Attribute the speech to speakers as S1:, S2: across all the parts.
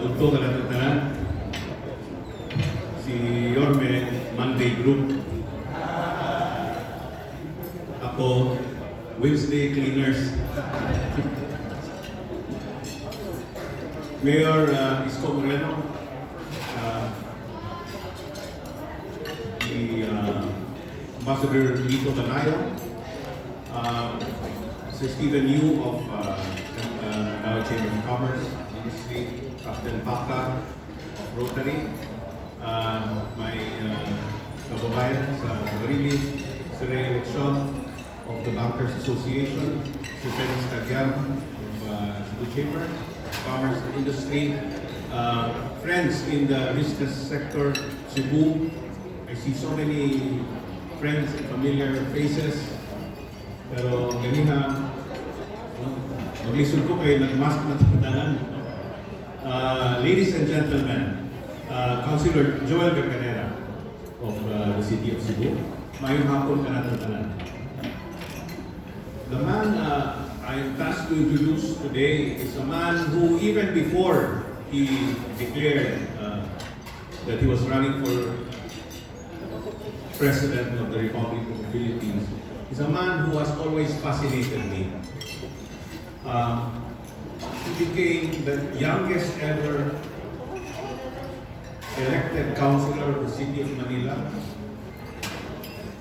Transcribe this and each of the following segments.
S1: Udto ka lang tanan. Si Yorme, Monday Group. Ako, Wednesday Cleaners. Mayor Isko Moreno, the Ambassador Lito Banayo, Sir Stephen Yu of Chamber of Commerce, Industry, Captain Paka of Rotary, my kababayan sa Barili, Sir Ray Lechon of the Bankers Association, Sir Felix Tagyam of the Chamber, Commerce and Industry, friends in the business sector, Cebu. I see so many friends and familiar faces. Pero ganina, mag-listen ko kayo, nag-mask na tapanan. Ladies and gentlemen, Councilor Joel Bercanera of the City of Cebu, mayong hapon ka na tapanan. The man I am tasked to introduce today is a man who, even before he declared that he was running for President of the Republic of the Philippines, is a man who has always fascinated me. He became the youngest ever elected councilor of the City of Manila,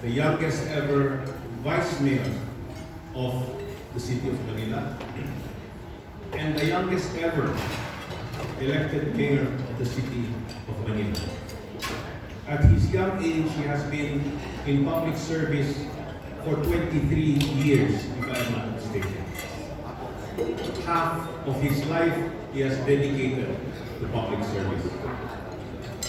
S1: the youngest ever vice mayor of the City of Manila, and the youngest ever elected mayor of the City of Manila. At his young age, he has been in public service for 23 years, if I'm not mistaken. Half of his life he has dedicated to public service.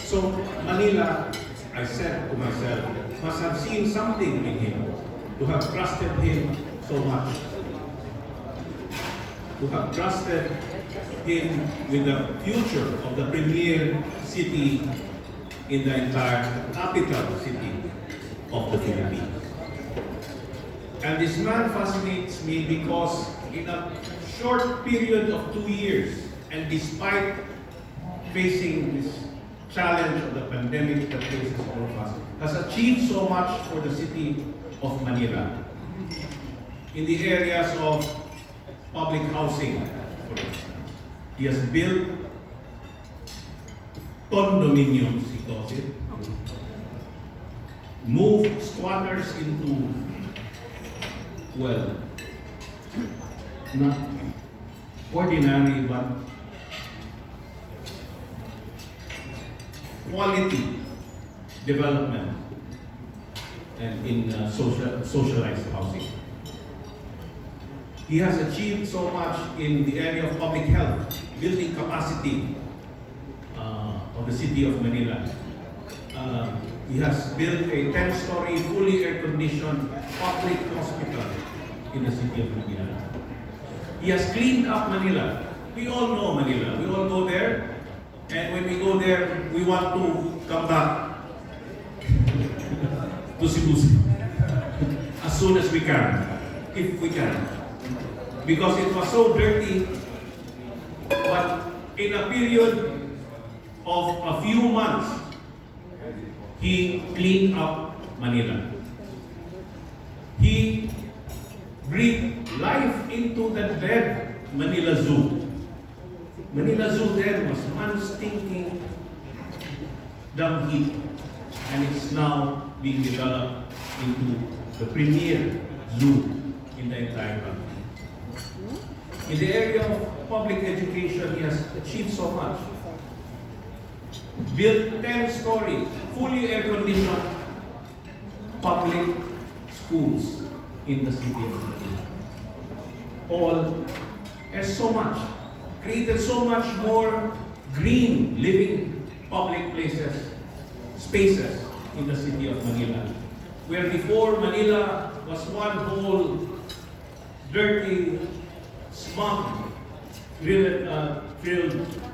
S1: So Manila, I said to myself, must have seen something in him to have trusted him so much. To have trusted him with the future of the premier city in the entire capital city of the Philippines. And this man fascinates me because in a short period of 2 years, and despite facing this challenge of the pandemic that faces all of us, has achieved so much for the city of Manila. In the areas of public housing, for instance. He has built condominiums, he calls it, moved squatters into, well, not ordinary, but quality development and in socialized housing. He has achieved so much in the area of public health, building capacity of the City of Manila. He has built a 10-story, fully air-conditioned public hospital in the City of Manila. He has cleaned up Manila. We all know Manila. We all go there, and when we go there, we want to come back to Cebu as soon as we can, if we can. Because it was so dirty, but in a period of a few months, he cleaned up Manila. He breathed life into the dead Manila Zoo. Manila Zoo then was one stinking dung heap, and it's now being developed into the premier zoo in the entire country. In the area of public education, he has achieved so much. Built 10-story, fully air-conditioned public schools in the city of Manila. All has so much, created so much more green, living public places, spaces in the city of Manila. Where before Manila was one whole dirty, smog-filled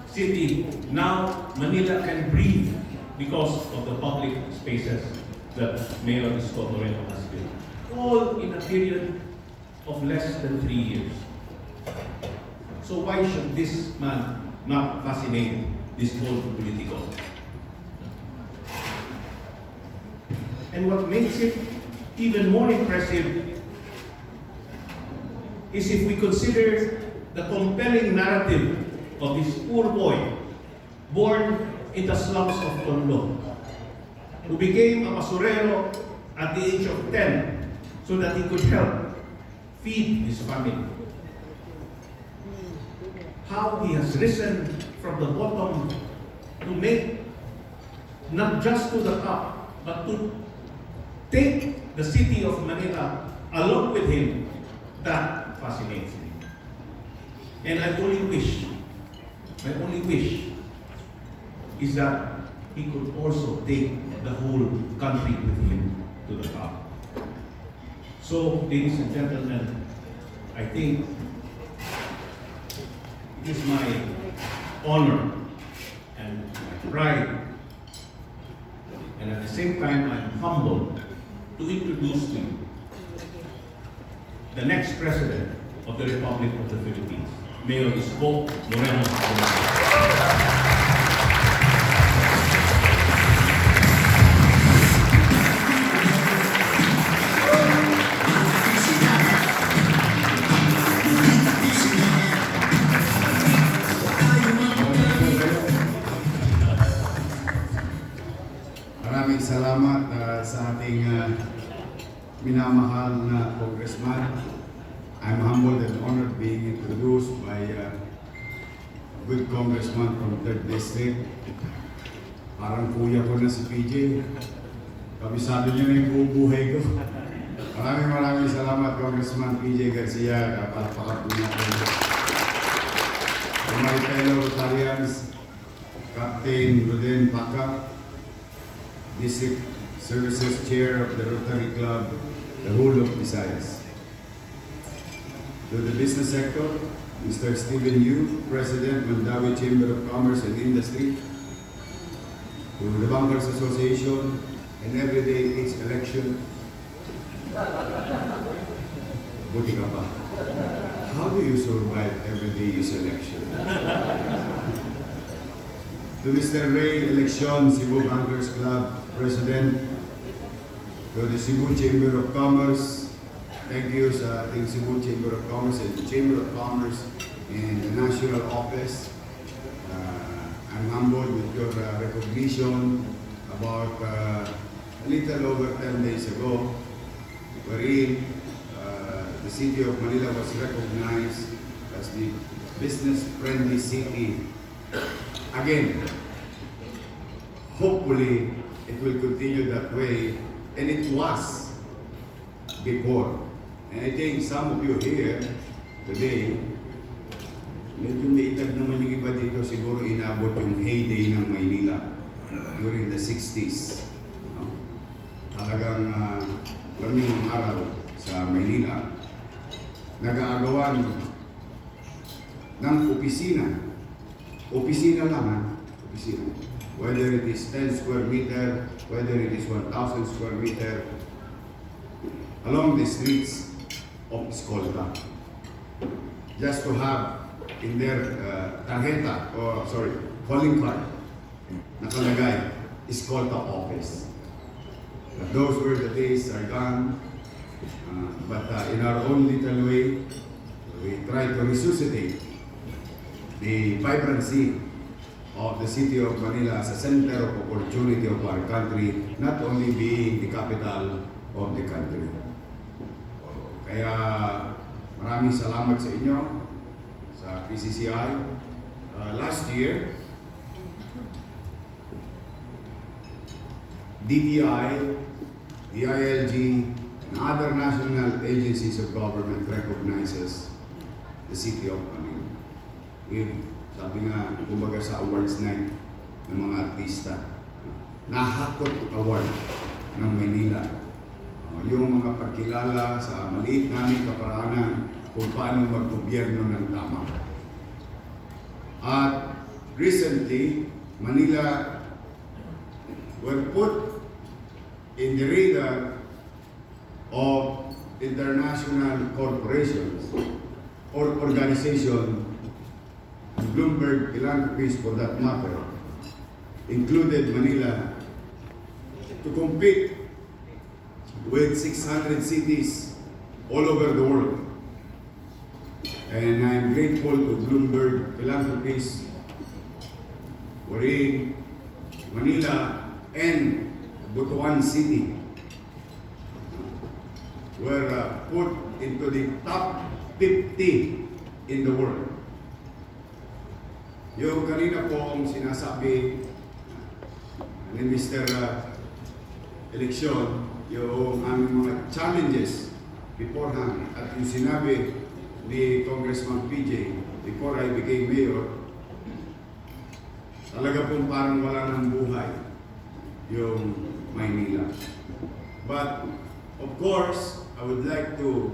S1: city, now Manila can breathe because of the public spaces that Mayor Isko Moreno has built. All in a period of less than 3 years. So why should this man not fascinate this whole political. And what makes it even more impressive is if we consider the compelling narrative of this poor boy born in the slums of Tondo, who became a basurero at the age of 10 so that he could help feed his family. How he has risen from the bottom to make not just to the top, but to take the city of Manila along with him, that fascinates me. And my only wish is that he could also take the whole country with him to the top. So, ladies and gentlemen, I think it is my honor and my pride, and at the same time I'm humbled to introduce to you the next President of the Republic of the Philippines, Mayor Isko Moreno.
S2: Maraming salamat sa ating minamahal na congressman. I'm humbled and honored being introduced by a good congressman from 3rd District. Parang kuya ko na si PJ. Kabisado niya na yung buong buhay ko. Maraming salamat, Congressman PJ Garcia. Kapalpakat po niya. To my fellow Rotarians, Captain Ruden Paca, District Services Chair of the Rotary Club, the whole of Visayas. To the business sector, Mr. Stephen Yu, President, Mandawi Chamber of Commerce and Industry. To the Bankers Association, and every day each election. Buti ka pa. How do you survive every day each election? To Mr. Ray Election, Cebu Bankers Club President, to the Cebu Chamber of Commerce, thank you sa ating Cebu Chamber of Commerce and the Chamber of Commerce in the National Office. I'm humbled with your recognition about a little over 10 days ago, wherein the city of Manila was recognized as the business-friendly city. Again, hopefully, it will continue that way, and it was before. And I think some of you here today, medyo may edad naman yung iba dito, siguro inabot yung heyday ng Maynila during the 60s. No? Talagang maraming araw sa Maynila, nag-aagawan ng opisina. Opisina lang, ha? Opisina. Whether it is 10 square meter, whether it is 1,000 square meter, along the streets of Escolta. Just to have in their tarjeta, or calling card, nakalagay, Escolta office. But those were the days are gone, but in our own little way, we try to resuscitate the vibrancy of the city of Manila as a center of opportunity of our country, not only being the capital of the country. Kaya maraming salamat sa inyo, sa PCCI. Last year, DTI, DILG, and other national agencies of government recognizes the city of Manila. Sabi nga, kumbaga sa awards night ng mga artista, nahakot award ng Manila. Yung mga pagkilala sa maliit naming kaparanan kung paano mag-gobyerno ng tama. At recently, Manila were put in the radar of international corporations or organizations Bloomberg Philanthropies for that matter, included Manila to compete with 600 cities all over the world. And I'm grateful to Bloomberg Philanthropies, wherein Manila and Butuan City were put into the top 50 in the world. Yung kanina pong sinasabi ni Mr. Eleksyon, yung aming mga challenges beforehand, at yung sinabi ni Congressman PJ before I became mayor, talaga pong parang wala ng buhay yung Maynila. But of course, I would like to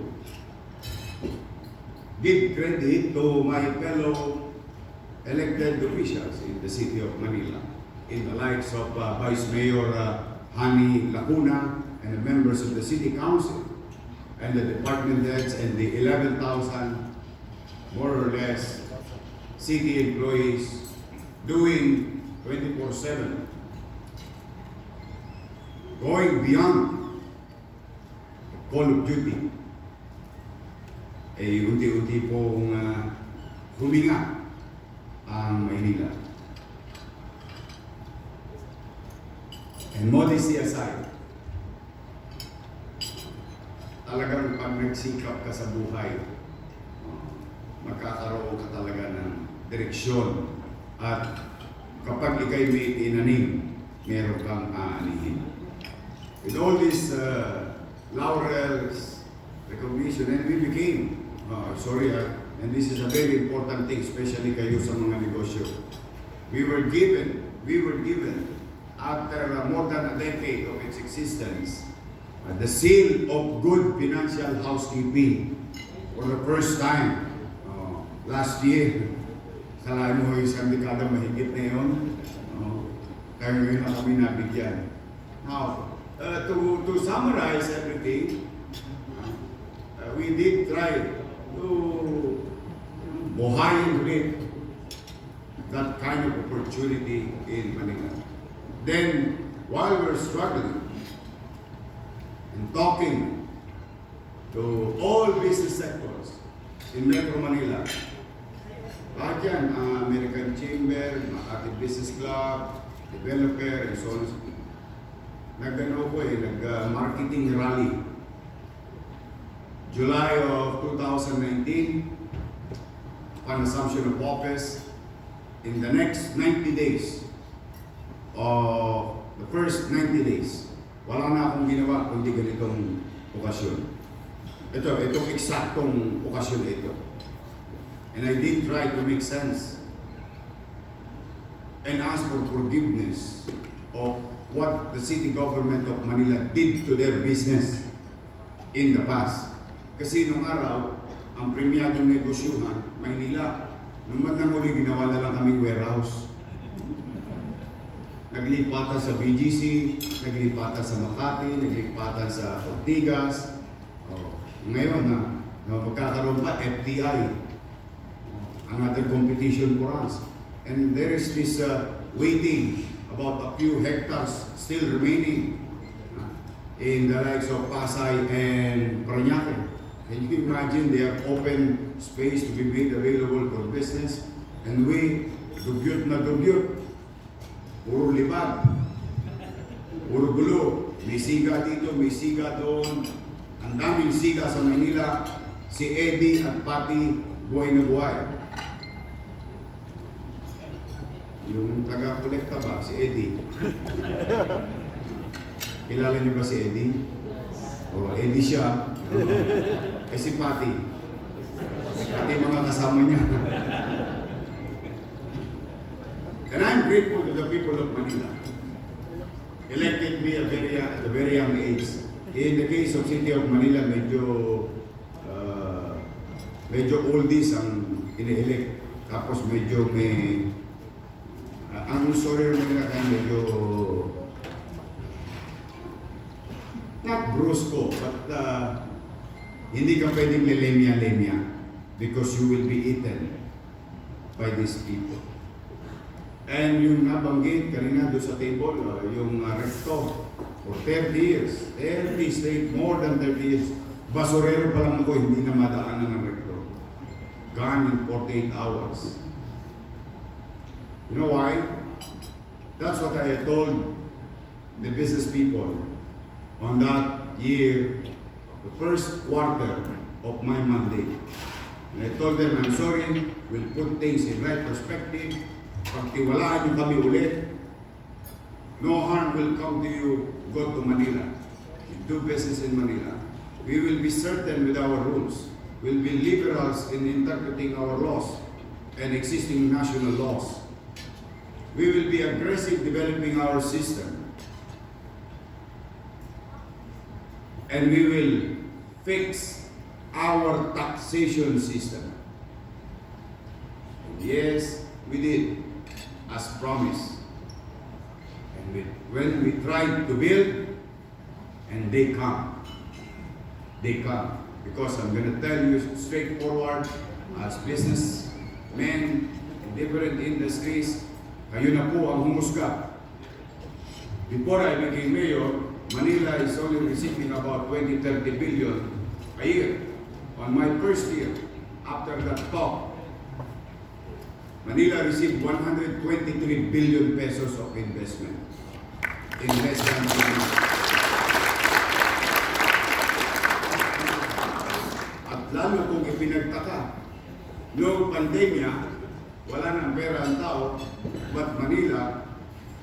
S2: give credit to my fellow elected officials in the city of Manila, in the likes of Vice Mayor Hani Lacuna and the members of the City Council and the department heads and the 11,000 more or less city employees doing 24/7, going beyond Call of Duty. Eh, unti-unti pong huminga ang Maynila. And modesty aside, talagang pag nagsikap ka sa buhay, magkakaroon ka talaga ng direksyon. At kapag ikay may tinanim, meron kang aanihin. With all these laurels, recognition, and we became, and this is a very important thing, especially kayo sa mga negosyo. We were given, after more than a decade of its existence, the seal of good financial housekeeping for the first time last year. Kalahin mo isang dekada mahigit na yun. Kaya ngayon na kami nabigyan. Now, to summarize everything, we did try to buhayin ulit that kind of opportunity in Manila. Then, while we're struggling and talking to all business sectors in Metro Manila, lahat yan, American Chamber, Makati Business Club, developer, and so on. Nag-marketing rally. July of 2019, upon assumption of office, in the next 90 days, the first 90 days, wala na akong ginawa kundi ganitong okasyon. Itong eksaktong okasyon na ito. And I did try to make sense and ask for forgiveness of what the city government of Manila did to their business in the past. Kasi nung araw, ang premyadong negosyuhan, Maynila, nung magnamuli ginawa na lang kaming warehouse. Naglipatan sa BGC, naglipatan sa Makati, naglipatan sa Ortigas. Ngayon na magkakaroon pa FTI, another competition for us. And there is this waiting, about a few hectares still remaining in the likes of Pasay and Parañaque. Can you imagine they have open space to be made available for business? And we, dugyot na dugyot, puro libag, puro gulo, may siga dito, may siga doon. Ang daming siga sa Manila, si Eddie at Patty, buhay na buhay. Yung taga-kolekta ba, si Eddie? Kilala niyo ba si Eddie? Eddie siya. Si Patty. Pati mga kasama niya. And I'm grateful to the people of Manila. Elected me at a very young age. In the case of City of Manila, medyo oldies ang ine-elect. Tapos medyo may ang sorry nila kaya medyo not brusco, but hindi ka pwedeng lelemya-lemya because you will be eaten. by these people. And yung nabanggit kanina doon sa table, yung recto, for 30 years, 30 straight, more than 30 years, basurero pa lang ako, hindi na madaanan ng recto. Gone in 48 hours. You know why? That's what I told the business people on that year, the first quarter of my mandate. And I told them, I'm sorry, we'll put things in right perspective. Pagtiwalaan niyo kami ulit, no harm will come to you. Go to Manila. You do business in Manila. We will be certain with our rules. We'll be liberals in interpreting our laws and existing national laws. We will be aggressive developing our system. And we will fix our taxation system. And yes, we did, as promised. And when we tried to build, and they come. They come. Because I'm going to tell you straightforward, as businessmen in different industries, kayo na po ang humusga. Before I became mayor, Manila is only receiving about 20-30 billion a year. On my first year, after that talk, Manila received 123 billion pesos of investment in less than 2 years. At lalo kung ipinagtaka, noong pandemya, wala nang pera ang tao, but Manila,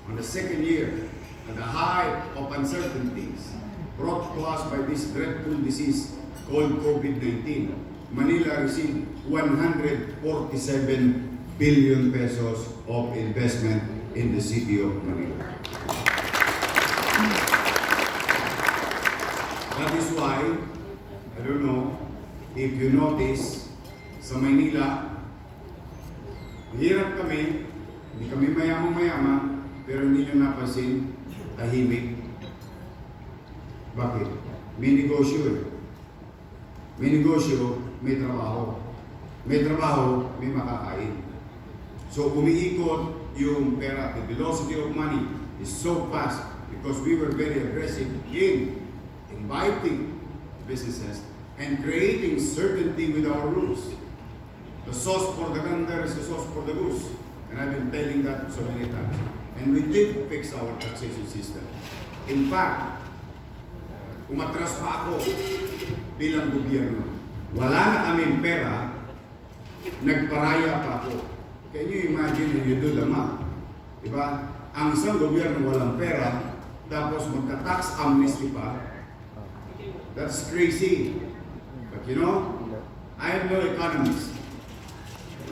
S2: on the second year, at the height of uncertainties brought to us by this dreadful disease called COVID-19, Manila received 147 billion pesos of investment in the city of Manila. That is why, I don't know if you notice, sa Maynila, hirap kami, hindi kami mayamang-mayaman, pero hindi nyo napansin, tahimik. Bakit? May negosyo eh. May negosyo, may trabaho. May trabaho, may makakain. So umiikot yung pera. The velocity of money is so fast because we were very aggressive in inviting businesses and creating certainty with our rules. The sauce for the gander is the sauce for the goose. And I've been telling that so many times. And we did fix our taxation system. In fact, umatras pa ako bilang gobyerno. Wala na kaming pera, nagparaya pa ako. Can you imagine when you do the math? Diba? Ang isang gobyerno walang pera, tapos magka-tax amnesty pa. That's crazy. But you know, I am no economist.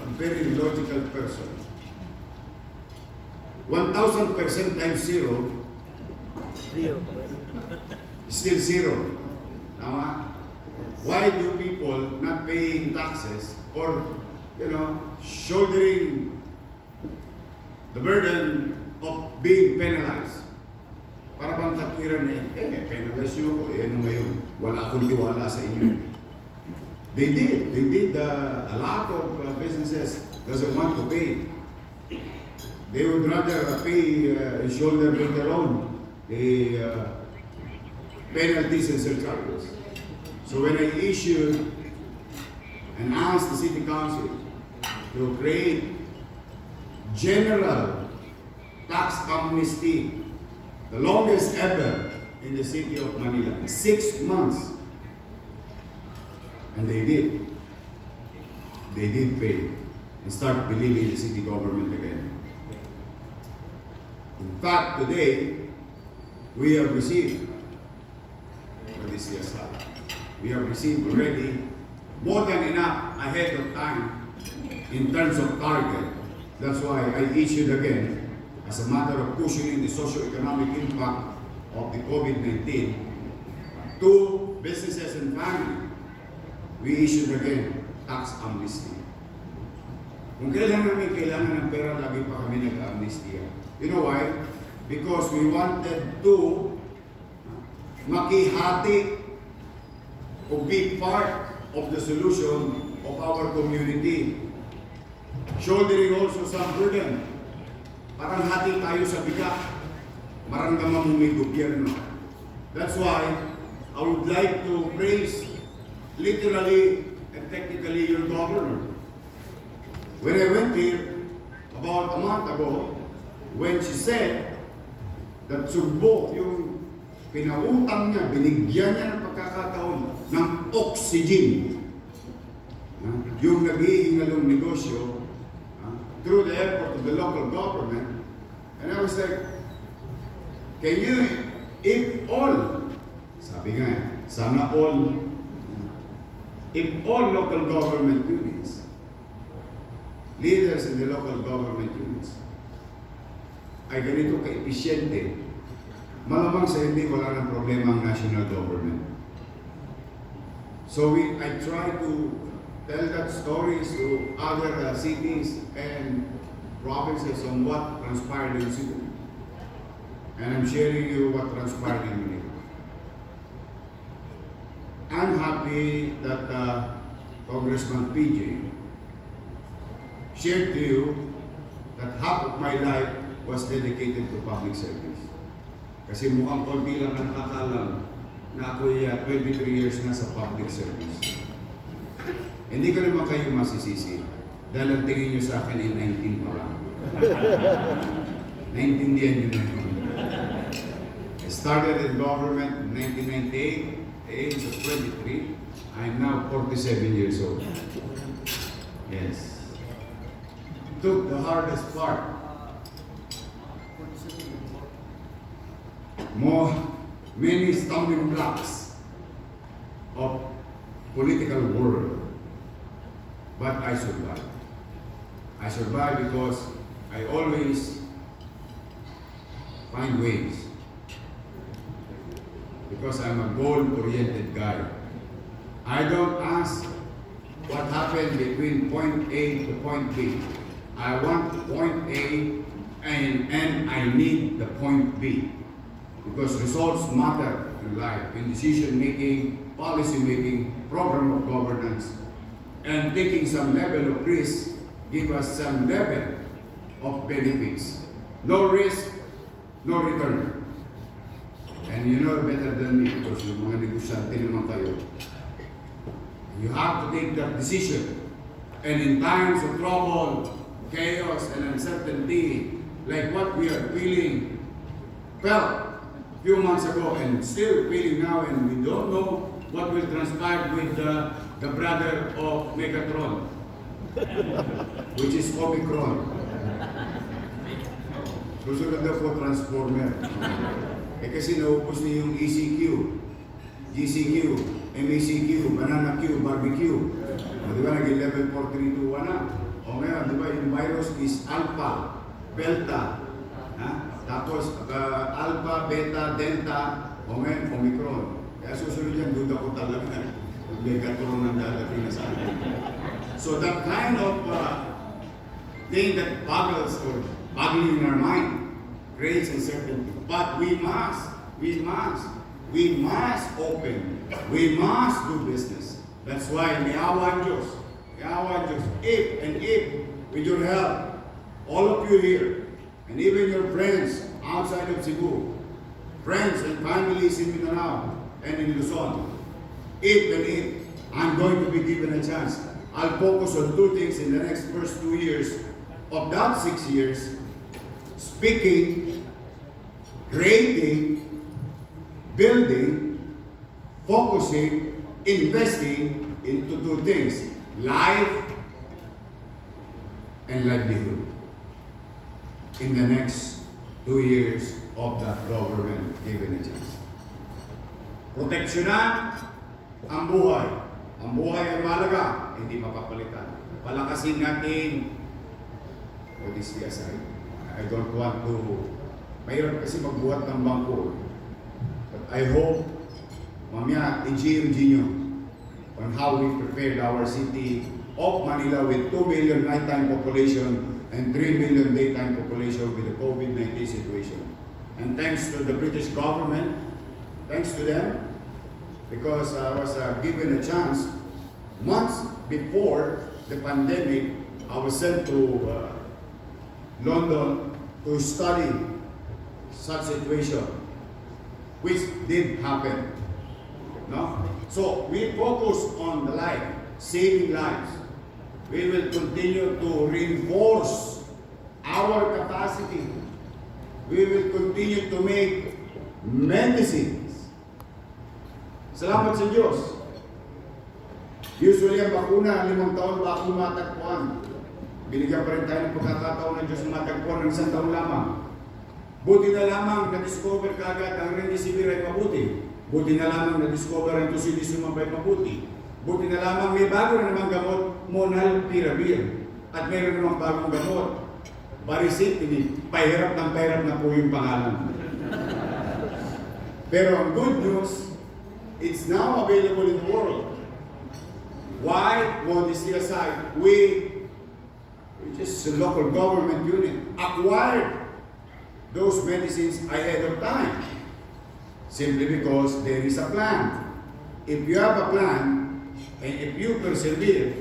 S2: I'm a very logical person. 1,000% times zero is still zero. Tama? Why do people not paying taxes or, shouldering the burden of being penalized? Para bang katwiran penalize nyo ako, ano ngayon? Wala akong tiwala sa inyo. They did a lot of businesses doesn't want to pay. They would rather pay and shoulder later on the penalties and surcharges. So when I issued and asked the city council to create general tax amnesty, the longest ever in the city of Manila, 6 months, and they did. They did pay and start believing the city government again. In fact, today, we have received, for this year's salary, we have received already more than enough ahead of time in terms of target. That's why I issued again, as a matter of cushioning the socio-economic impact of the COVID-19, to businesses and family, we issued again tax amnesty. Kung kailan namin kailangan ng pera, lagi pa kami nag-amnesty. You know why? Because we wanted to makihati o be part of the solution of our community. shouldering also some burden. Parang hati tayo sa bigat. Maramdaman mo may gobyerno. That's why I would like to praise literally and technically your governor. When I went here about a month ago, when she said that Sugbo, yung pinautang niya, binigyan niya ng pagkakataon ng oxygen, yung nag-iingalong negosyo through the effort of the local government. And I was like, can you, if all, sabi nga, sana all, if all local government units, leaders in the local government units, ay ganito ka-episyente, malamang sa hindi wala ng problema ang national government. So I try to tell that stories to other cities and provinces on what transpired in Cebu. And I'm sharing you what transpired in Manila. I'm happy that Congressman PJ shared to you that half of my life was dedicated to public service. Kasi mukhang konti lang ang nakakalam na ako'y 23 years na sa public service. Hindi ko naman kayo masisisi dahil ang tingin nyo sa akin ay 19 pa lang. Naintindihan nyo na yun. I started in government in 1998, age of 23. I'm now 47 years old. Yes. Took the hardest part. Many stumbling blocks of political world. But I survived. I survived because I always find ways. Because I'm a goal-oriented guy. I don't ask what happened between point A to point B. I want point A and I need the point B. Because results matter in life, in decision-making, policy-making, program of governance, and taking some level of risk give us some level of benefits. No risk, no return. And you know better than me because yung mga negosyante naman kayo. You have to take that decision. And in times of trouble, chaos, and uncertainty, like what we are felt a few months ago and still feeling now, and we don't know what will transpire with the brother of Megatron, which is Omicron. Susunod na po Transformer. Kasi naupos niya yung ECQ, GCQ, MECQ, Banana Q, Barbecue. Di ba naging level 4321 na? O ngayon, di ba yung virus is Alpha, Delta, tapos Alpha, Beta, Delta, o ngayon Omicron. Kaya susunod yan, duda ko talaga. Megatron ang dadating na sa akin. So that kind of thing that boggles or boggling in our mind creates uncertainty. But we must open. We must do business. That's why may awa Diyos, if with your help, all of you here, and even your friends outside of Cebu, friends and families in Mindanao and in Luzon, if I'm going to be given a chance, I'll focus on two things in the next first 2 years of that 6 years: speaking, creating, building, focusing, investing into two things: life and livelihood. In the next 2 years of that government given a chance. Proteksyonan ang buhay. Ang buhay ay mahalaga, hindi mapapalitan. Palakasin natin what is the aside. I don't want to, mahirap kasi magbuhat ng bangko. But I hope, mamaya, i-GMG nyo on how we prepared our city of Manila with 2 million nighttime population and 3 million daytime population with the COVID-19 situation. And thanks to the British government, thanks to them, because I was given a chance months before the pandemic, I was sent to London to study such situation, which did happen. No? So we focus on the life, saving lives. We will continue to reinforce our capacity. We will continue to make medicines. Salamat sa Diyos. Usually ang bakuna, 5 taon bago matagpuan. Binigyan pa rin tayo ng pagkakataon ng Diyos na matagpuan ng 1 taon lamang. Buti na lamang na-discover kaagad ang remdesivir ay mabuti. Buti na lamang na-discover ang tocilizumab ay mabuti. Buti na lamang may bago na namang gamot, molnupiravir. At mayroon namang bagong gamot, baricitinib. Pahirap na po yung pangalan. Pero ang good news, it's now available in the world. Why? Modesty aside, we just a local government unit, acquired those medicines ahead of time. Simply because there is a plan. If you have a plan, and if you persevere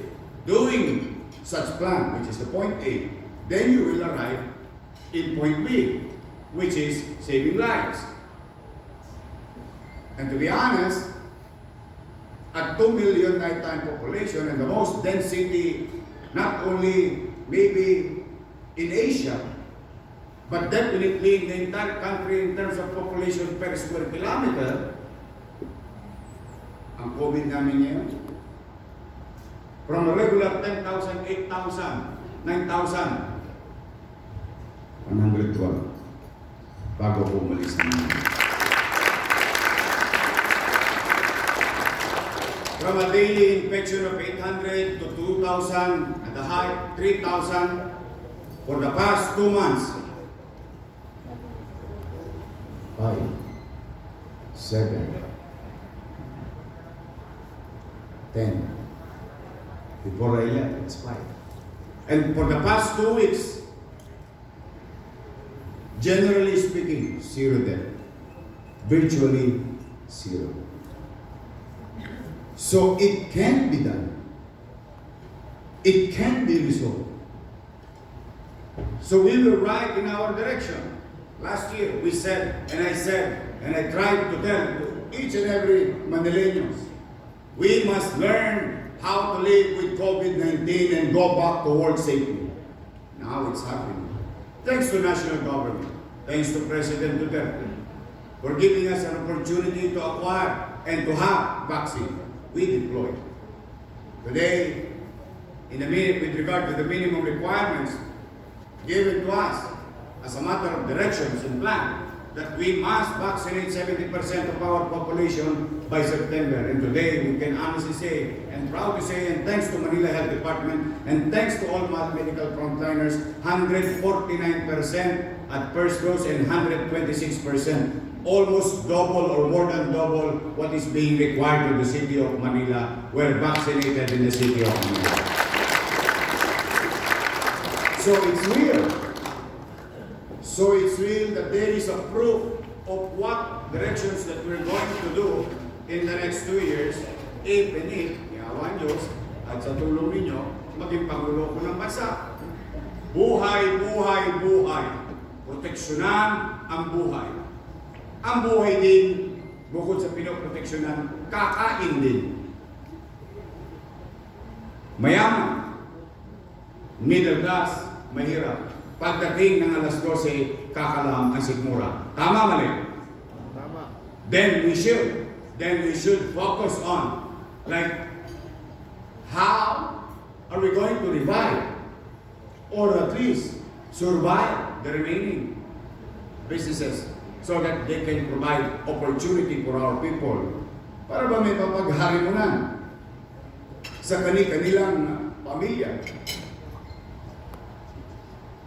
S2: doing such plan, which is the point A, then you will arrive in point B, which is saving lives. And to be honest, at 2 million nighttime population and the most dense city, not only maybe in Asia, but definitely in the entire country in terms of population per square kilometer, ang COVID namin ngayon, from a regular 10,000, 8,000, 9,000, 112 bago ko umalis namin. From a daily infection of 800 to 2,000, at the high 3,000 for the past 2 months. 5, 7, 10. Before I left, it's 5. And for the past 2 weeks, generally speaking, 0 death. Virtually 0. So it can be done. It can be resolved. So we will ride in our direction. Last year we said, and I tried to tell each and every Manileños, we must learn how to live with COVID-19 and go back to work safely. Now it's happening. Thanks to national government, thanks to President Duterte, for giving us an opportunity to acquire and to have vaccine. We deployed. Today, with regard to the minimum requirements given to us as a matter of directions and plan, that we must vaccinate 70% of our population by September. And today, we can honestly say, and proud to say, and thanks to Manila Health Department, and thanks to all medical frontliners, 149% at first dose and 126%. Almost double or more than double what is being required to the city of Manila were vaccinated in the city of Manila. So it's real. So it's real that there is a proof of what directions that we're going to do in the next 2 years, if and if, yawan Diyos, at sa tulong ninyo, maging Pangulo ko ng bansa. Buhay, buhay, buhay. Proteksyonan ang buhay. Ang buhay din, bukod sa pinoproteksyonan, kakain din. Mayaman, middle class, mahirap. Pagdating ng alas 12, kakalam ang sikmura. Tama, mali?
S3: Tama.
S2: Then we should focus on, like, how are we going to revive or at least survive the remaining businesses so that they can provide opportunity for our people para ba may papagharimunan sa kanilang pamilya.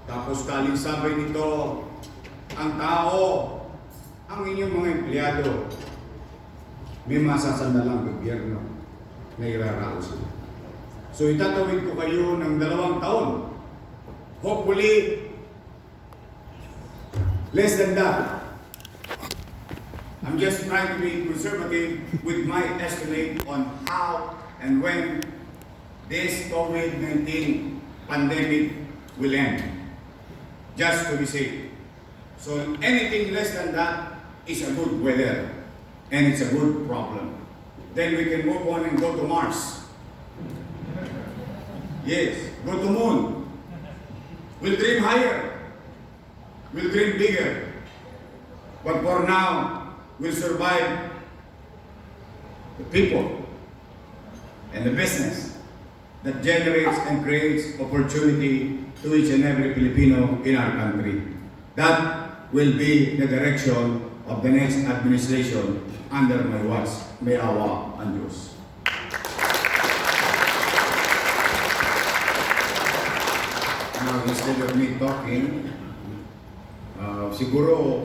S2: Tapos kaling sabay nito, ang tao, ang inyong mga empleyado, may masasandalang gobyerno na iraraos. So itatawid ko kayo ng 2 taon. Hopefully, less than that. I'm just trying to be conservative with my estimate on how and when this COVID-19 pandemic will end. Just to be safe. So anything less than that is a good weather and it's a good problem. Then we can move on and go to Mars. Yes, go to moon. We'll dream higher. We'll dream bigger. But for now, we'll survive the people and the business that generates and creates opportunity to each and every Filipino in our country. That will be the direction of the next administration under my watch. May awa ang Diyos. Now, instead of me talking, siguro